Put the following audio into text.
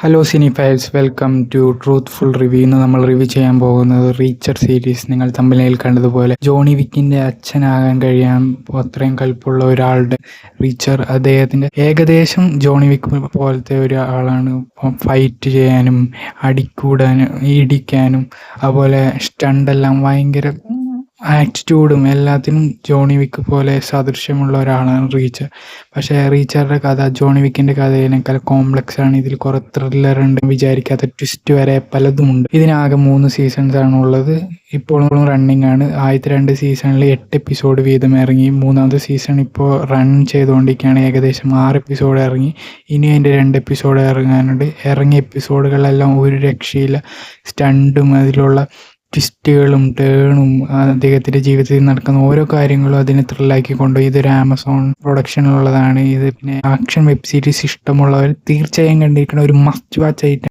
Hello cine files, welcome to truthful review. ഇന്ന് നമ്മൾ review ചെയ്യാൻ പോകുന്നത് റീച്ചർ സീരീസ്. നിങ്ങൾ തമ്മിൽ കണ്ടതുപോലെ ജോണി വിക്കിൻ്റെ അച്ഛനാകാൻ കഴിയാൻ അത്രയും കൽപ്പുള്ള ഒരാളുടെ റീച്ചർ. അദ്ദേഹത്തിൻ്റെ ഏകദേശം ജോണി വിക്ക് പോലത്തെ ഒരാളാണ്. ഫൈറ്റ് ചെയ്യാനും അടിക്കൂടാനും ഇടിക്കാനും അതുപോലെ സ്റ്റണ്ടെല്ലാം ഭയങ്കര ആറ്റിറ്റ്യൂഡും എല്ലാത്തിനും ജോണി വിക്ക് പോലെ സാദൃശ്യമുള്ള ഒരാളാണ് റീച്ചർ. പക്ഷേ റീച്ചറുടെ കഥ ജോണി വിക്കിൻ്റെ കഥയിനേക്കാൾ കോംപ്ലക്സ് ആണ്. ഇതിൽ കുറേ ത്രില്ലർ ഉണ്ട്, വിചാരിക്കാത്ത ട്വിസ്റ്റ് വരെ പലതുമുണ്ട്. ഇതിനാകെ 3 സീസൺസ് ആണ് ഉള്ളത്. ഇപ്പോഴും റണ്ണിങ് ആണ്. ആദ്യത്തെ 2 സീസണിൽ 8 എപ്പിസോഡ് വീതം ഇറങ്ങി. മൂന്നാമത്തെ സീസൺ ഇപ്പോൾ റൺ ചെയ്തുകൊണ്ടിരിക്കുകയാണ്. ഏകദേശം 6 എപ്പിസോഡ് ഇറങ്ങി. ഇനി അതിൻ്റെ 2 എപ്പിസോഡ് ഇറങ്ങാനുണ്ട്. ഇറങ്ങിയ എപ്പിസോഡുകളെല്ലാം ഒരു രക്ഷയില്ല. സ്റ്റണ്ടും അതിലുള്ള ട്വിസ്റ്റുകളും ടേണും അദ്ദേഹത്തിൻ്റെ ജീവിതത്തിൽ നടക്കുന്ന ഓരോ കാര്യങ്ങളും അതിനെ ത്രില്ലാക്കി കൊണ്ടുപോയി. ഇതൊരു ആമസോൺ പ്രൊഡക്ഷനിലുള്ളതാണ്. ഇത് പിന്നെ ആക്ഷൻ വെബ് സീരീസ് ഇഷ്ടമുള്ളവർ തീർച്ചയായും കണ്ടിരിക്കുന്ന ഒരു മസ്റ്റ് വാച്ച് ഐറ്റം.